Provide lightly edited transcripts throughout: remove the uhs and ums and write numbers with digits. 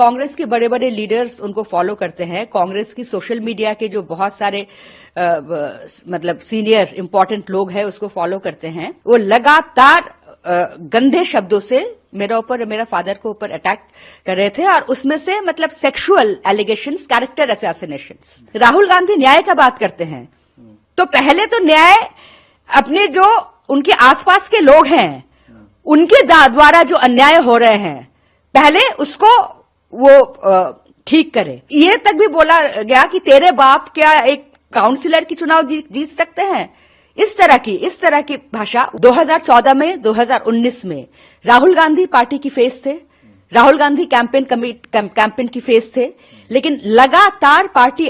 कांग्रेस के बड़े बड़े लीडर्स उनको फॉलो करते हैं। कांग्रेस की सोशल मीडिया के जो बहुत सारे मतलब सीनियर इंपॉर्टेंट लोग हैं उसको फॉलो करते हैं। वो लगातार गंदे शब्दों से मेरा ऊपर और मेरा फादर को ऊपर अटैक कर रहे थे और उसमें से मतलब sexual allegations, character assassinations. Rahul Gandhi न्याय का बात करते हैं तो पहले तो न्याय अपने जो उनके आसपास के लोग हैं उनके द्वारा जो अन्याय हो रहे हैं पहले उसको वो ठीक करे। ये तक भी बोला गया कि तेरे बाप क्या एक काउंसिलर की चुनाव जीत सकते हैं। इस तरह की भाषा 2014 में 2019 में राहुल गांधी पार्टी की फेस थे, राहुल गांधी कैंपेन की फेस थे, लेकिन लगातार पार्टी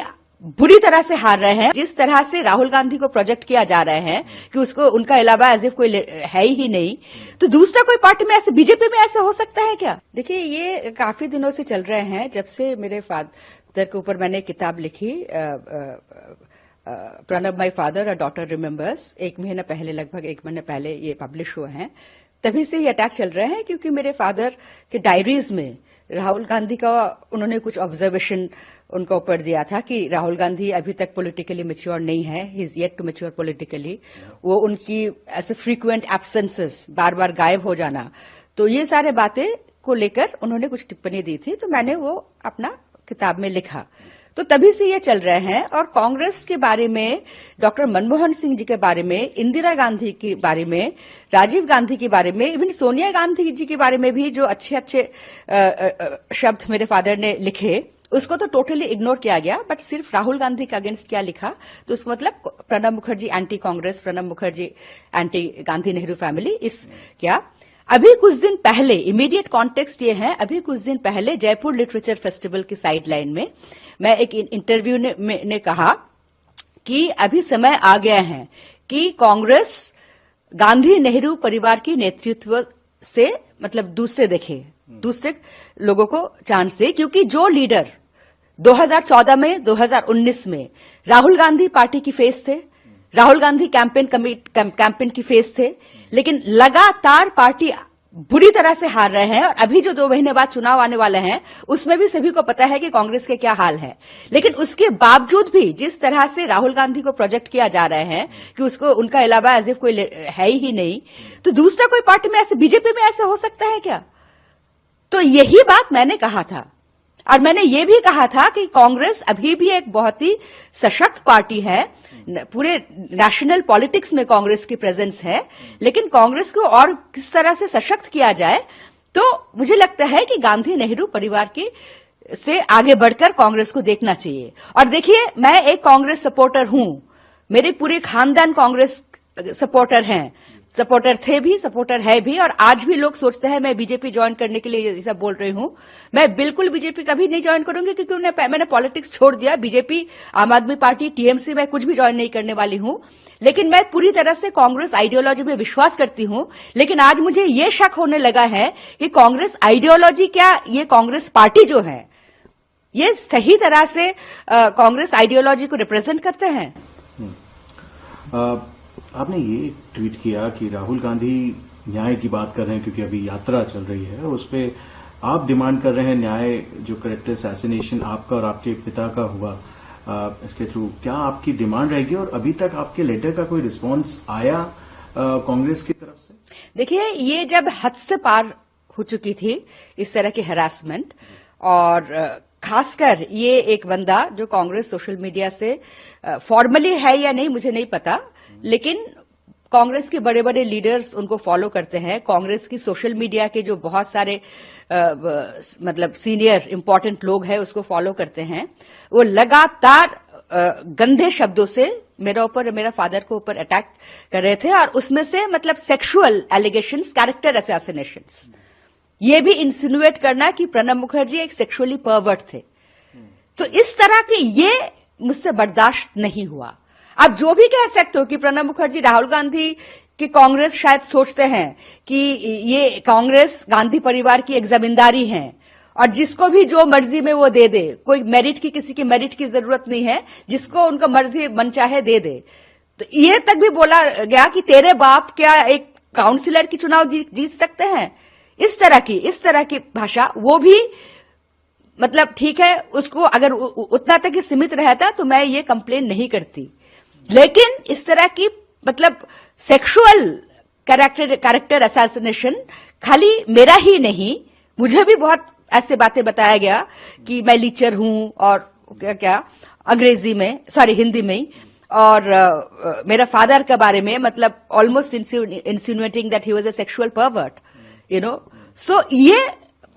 बुरी तरह से हार रहे हैं। जिस तरह से राहुल गांधी को प्रोजेक्ट किया जा रहा है कि उसको उनका अलावा एज इफ कोई है ही नहीं, तो दूसरा कोई पार्टी में ऐसे, बीजेपी में ऐसे हो सकता है क्या? देखिए, ये काफी दिनों से चल रहे हैं। जब से मेरे फादर के ऊपर मैंने किताब लिखी Pranab my father a daughter remembers, लगभग एक महीने पहले ये पब्लिश हुए हैं, तभी से ये अटैक चल रहे हैं। क्योंकि मेरे फादर के डायरीज में राहुल गांधी का उन्होंने कुछ ऑब्जर्वेशन उनका ऊपर दिया था कि राहुल गांधी अभी तक पॉलिटिकली मैच्योर नहीं है, he is yet to mature politically. वो उनकी ऐसे फ्रीक्वेंट एब्सेंसेस, बार बार गायब हो जाना, तो ये सारे बातें को लेकर उन्होंने कुछ टिप्पणी दी थी, तो मैंने वो अपना किताब में लिखा। तो तभी से ये चल रहे हैं। और कांग्रेस के बारे में, डॉक्टर मनमोहन सिंह जी के बारे में, इंदिरा गांधी के बारे में, राजीव गांधी के बारे में, इवन सोनिया गांधी जी के बारे में भी जो अच्छे अच्छे शब्द मेरे फादर ने लिखे, उसको तो टोटली इग्नोर किया गया। बट सिर्फ राहुल गांधी के अगेंस्ट क्या लिखा, तो उसको मतलब Pranab Mukherjee anti Congress, Pranab Mukherjee anti Gandhi Nehru family, इस क्या। अभी कुछ दिन पहले, इमीडिएट कॉन्टेक्स्ट ये है, अभी कुछ दिन पहले जयपुर लिटरेचर फेस्टिवल की साइडलाइन में मैं एक इंटरव्यू ने कहा कि अभी समय आ गया है कि कांग्रेस गांधी नेहरू परिवार की नेतृत्व से मतलब दूसरे देखे, दूसरे लोगों को चांस दे। क्योंकि जो लीडर 2014 में 2019 में राहुल गांधी पार्टी की फेस थे, राहुल गांधी कैंपेन की फेस थे, लेकिन लगातार पार्टी बुरी तरह से हार रहे हैं। और अभी जो 2 महीने बाद चुनाव आने वाले हैं उसमें भी सभी को पता है कि कांग्रेस के क्या हाल है। लेकिन उसके बावजूद भी जिस तरह से राहुल गांधी को प्रोजेक्ट किया जा रहा है कि उसको उनका अलावा एज इफ कोई है ही नहीं, तो दूसरा कोई पार्टी में ऐसे, बीजेपी में ऐसे हो सकता है क्या? तो यही बात मैंने कहा था। और मैंने ये भी कहा था कि कांग्रेस अभी भी एक बहुत ही सशक्त पार्टी है, पूरे नेशनल पॉलिटिक्स में कांग्रेस की प्रेजेंस है, लेकिन कांग्रेस को और किस तरह से सशक्त किया जाए, तो मुझे लगता है कि गांधी नेहरू परिवार की से आगे बढ़कर कांग्रेस को देखना चाहिए। और देखिए, मैं एक कांग्रेस सपोर्टर हूं, मेरे पूरे खानदान कांग्रेस सपोर्टर थे भी, सपोर्टर है भी, और आज भी लोग सोचते हैं मैं बीजेपी ज्वाइन करने के लिए ये सब बोल रही हूं। मैं बिल्कुल बीजेपी कभी नहीं ज्वाइन करूंगी, क्योंकि मैंने पॉलिटिक्स छोड़ दिया। बीजेपी, आम आदमी पार्टी, टीएमसी में कुछ भी ज्वाइन नहीं करने वाली हूं। लेकिन मैं पूरी तरह से कांग्रेस आइडियोलॉजी में विश्वास करती हूं। लेकिन आज मुझे ये शक होने लगा है कि कांग्रेस आइडियोलॉजी क्या, ये कांग्रेस पार्टी जो है ये सही तरह से कांग्रेस आइडियोलॉजी को रिप्रेजेंट करते हैं। आपने ये ट्वीट किया कि राहुल गांधी न्याय की बात कर रहे हैं क्योंकि अभी यात्रा चल रही है, उस पर आप डिमांड कर रहे हैं न्याय, जो कैरेक्टर असैसिनेशन आपका और आपके पिता का हुआ इसके थ्रू, क्या आपकी डिमांड रहेगी? और अभी तक आपके लेटर का कोई रिस्पांस आया कांग्रेस की तरफ से? देखिए, ये जब हद से पार हो चुकी थी इस तरह की हरासमेंट, और खासकर ये एक बंदा जो कांग्रेस सोशल मीडिया से फॉर्मली है या नहीं मुझे नहीं पता, लेकिन कांग्रेस के बड़े बड़े लीडर्स उनको फॉलो करते हैं। कांग्रेस की सोशल मीडिया के जो बहुत सारे मतलब सीनियर इंपॉर्टेंट लोग हैं उसको फॉलो करते हैं। वो लगातार गंदे शब्दों से मेरा ऊपर और मेरा फादर को ऊपर अटैक कर रहे थे, और उसमें से मतलब सेक्सुअल एलिगेशंस, कैरेक्टर असैसिनेशंस, ये भी इंसिनुएट करना कि प्रणब मुखर्जी एक सेक्सुअली परवर्ट थे। तो इस तरह के ये मुझसे बर्दाश्त नहीं हुआ। आप जो भी कह सकते हो कि प्रणब मुखर्जी, राहुल गांधी की कांग्रेस शायद सोचते हैं कि ये कांग्रेस गांधी परिवार की एक जमींदारी है और जिसको भी जो मर्जी में वो दे दे, कोई मेरिट की, किसी की मेरिट की जरूरत नहीं है, जिसको उनका मर्जी मन चाहे दे दे। तो ये तक भी बोला गया कि तेरे बाप क्या एक काउंसिलर की चुनाव जीत सकते हैं। इस तरह की भाषा, वो भी मतलब ठीक है, उसको अगर उतना तक ही सीमित रहता तो मैं ये कंप्लेन नहीं करती, लेकिन इस तरह की मतलब सेक्सुअल कैरेक्टर असैसिनेशन खाली मेरा ही नहीं, मुझे भी बहुत ऐसे बातें बताया गया कि मैं लीचर हूं और क्या अंग्रेजी में, सॉरी हिंदी में, और मेरा फादर के बारे में मतलब almost insinuating that he was a sexual pervert, you know. So ये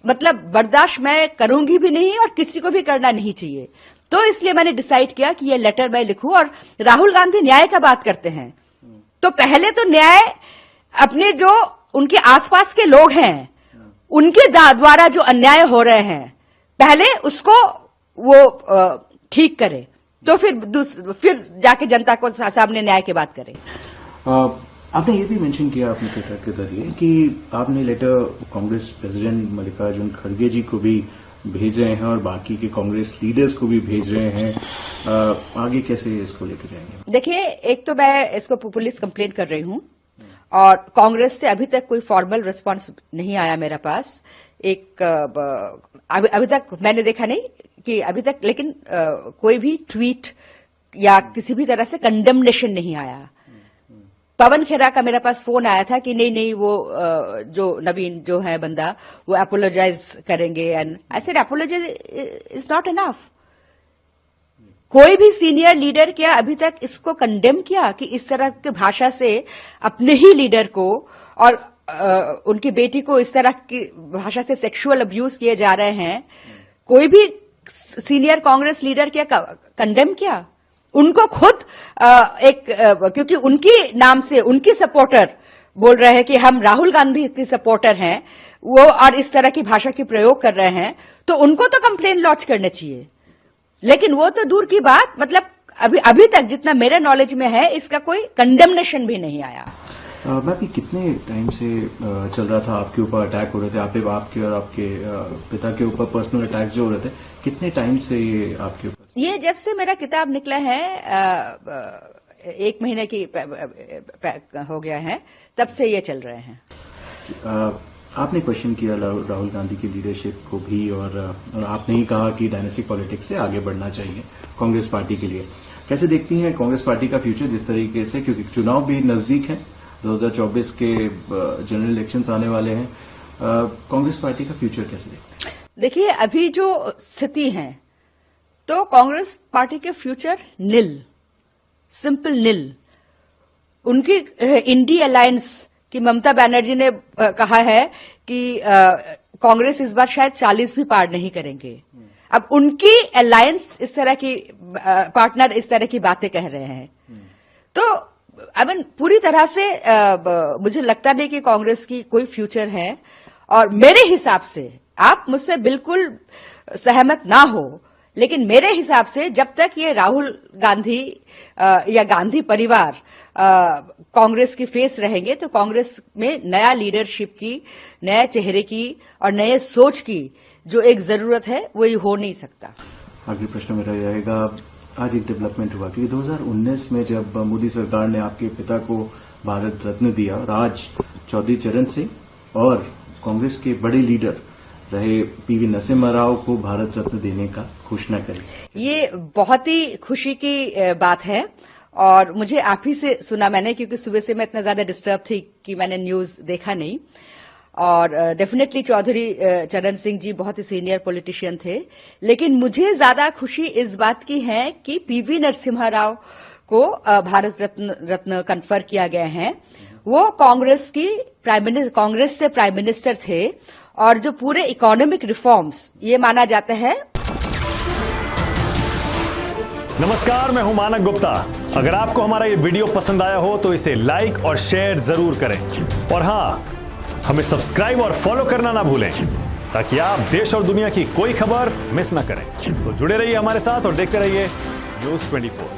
मतलब बर्दाश्त मैं करूंगी भी नहीं और किसी को भी करना नहीं चाहिए। तो इसलिए मैंने डिसाइड किया कि ये लेटर मैं लिखूं। और राहुल गांधी न्याय का बात करते हैं, तो पहले तो न्याय अपने जो उनके आसपास के लोग हैं उनके द्वारा जो अन्याय हो रहे हैं, पहले उसको वो ठीक करे, तो फिर जाके जनता को सामने न्याय की बात करें। आपने ये भी मेंशन किया अपने ट्विटर के जरिए कि आपने लेटर कांग्रेस प्रेसिडेंट मल्लिकार्जुन खड़गे जी को भी भेज रहे हैं और बाकी के कांग्रेस लीडर्स को भी भेज रहे हैं। आगे कैसे इसको लेकर जाएंगे? देखिए, एक तो मैं इसको पुलिस कंप्लेंट कर रही हूं और कांग्रेस से अभी तक कोई फॉर्मल रिस्पांस नहीं आया मेरे पास। अभी तक मैंने देखा नहीं कि अभी तक, लेकिन कोई भी ट्वीट या किसी भी तरह से कंडेमनेशन नहीं आया। पवन खेरा का मेरे पास फोन आया था कि नहीं वो जो नवीन जो है बंदा वो अपोलोजाइज करेंगे, and I said apologize is not enough. कोई भी सीनियर लीडर क्या अभी तक इसको कंडेम किया कि इस तरह की भाषा से अपने ही लीडर को और उनकी बेटी को इस तरह की भाषा से सेक्सुअल अब्यूज किए जा रहे हैं? कोई भी सीनियर कांग्रेस लीडर क्या कंडेम किया? उनको खुद क्योंकि उनकी नाम से उनकी सपोर्टर बोल रहे हैं कि हम राहुल गांधी की सपोर्टर हैं वो, और इस तरह की भाषा की प्रयोग कर रहे हैं, तो उनको तो कंप्लेन लॉन्च करने चाहिए। लेकिन वो तो दूर की बात, मतलब अभी तक जितना मेरे नॉलेज में है इसका कोई कंडेमनेशन भी नहीं आया। मैं भी कितने टाइम से चल रहा था आपके ऊपर अटैक हो रहे थे, आपके और आपके पिता के ऊपर पर्सनल अटैक जो हो रहे थे, कितने टाइम से ये आपके ऊपर? ये जब से मेरा किताब निकला है 1 महीने की हो गया है, तब से ये चल रहे हैं। आपने क्वेश्चन किया राहुल गांधी की लीडरशिप को भी, और आपने ही कहा कि डायनेस्टिक पॉलिटिक्स से आगे बढ़ना चाहिए कांग्रेस पार्टी के लिए। कैसे देखती हैं कांग्रेस पार्टी का फ्यूचर जिस तरीके से, क्योंकि चुनाव भी नजदीक है, 2024 के जनरल इलेक्शंस आने वाले हैं, कांग्रेस पार्टी का फ्यूचर कैसे देखते हैं? देखिए, अभी जो स्थिति है तो कांग्रेस पार्टी के फ्यूचर निल, सिंपल निल। उनकी इंडी अलायंस की ममता बनर्जी ने कहा है कि कांग्रेस इस बार शायद 40 भी पार नहीं करेंगे। अब उनकी अलायंस इस तरह की पार्टनर इस तरह की बातें कह रहे हैं, तो आई मीन पूरी तरह से मुझे लगता नहीं कि कांग्रेस की कोई फ्यूचर है। और मेरे हिसाब से, आप मुझसे बिल्कुल सहमत ना हो, लेकिन मेरे हिसाब से जब तक ये राहुल गांधी या गांधी परिवार कांग्रेस की फेस रहेंगे, तो कांग्रेस में नया लीडरशिप की, नए चेहरे की और नए सोच की जो एक जरूरत है वो ये हो नहीं सकता। आगे प्रश्न मेरा रहेगा, आज एक डेवलपमेंट हुआ कि 2019 में जब मोदी सरकार ने आपके पिता को भारत रत्न दिया, राज चौधरी चरण सिंह और कांग्रेस के बड़े लीडर रहे पीवी नरसिम्हा राव को भारत रत्न देने का घोषणा करी। ये बहुत ही खुशी की बात है और मुझे आप ही से सुना मैंने, क्योंकि सुबह से मैं इतना ज्यादा डिस्टर्ब थी कि मैंने न्यूज देखा नहीं। और डेफिनेटली चौधरी चरण सिंह जी बहुत ही सीनियर पॉलिटिशियन थे, लेकिन मुझे ज्यादा खुशी इस बात की है कि पीवी नरसिम्हा राव को भारत रत्न कन्फर किया गया है। वो कांग्रेस से प्राइम मिनिस्टर थे और जो पूरे इकोनॉमिक रिफॉर्म्स, ये माना जाता है। नमस्कार, मैं हूं मानक गुप्ता। अगर आपको हमारा ये वीडियो पसंद आया हो तो इसे लाइक और शेयर जरूर करें, और हां, हमें सब्सक्राइब और फॉलो करना ना भूलें ताकि आप देश और दुनिया की कोई खबर मिस ना करें। तो जुड़े रहिए हमारे साथ और देखते रहिए न्यूज़ 24।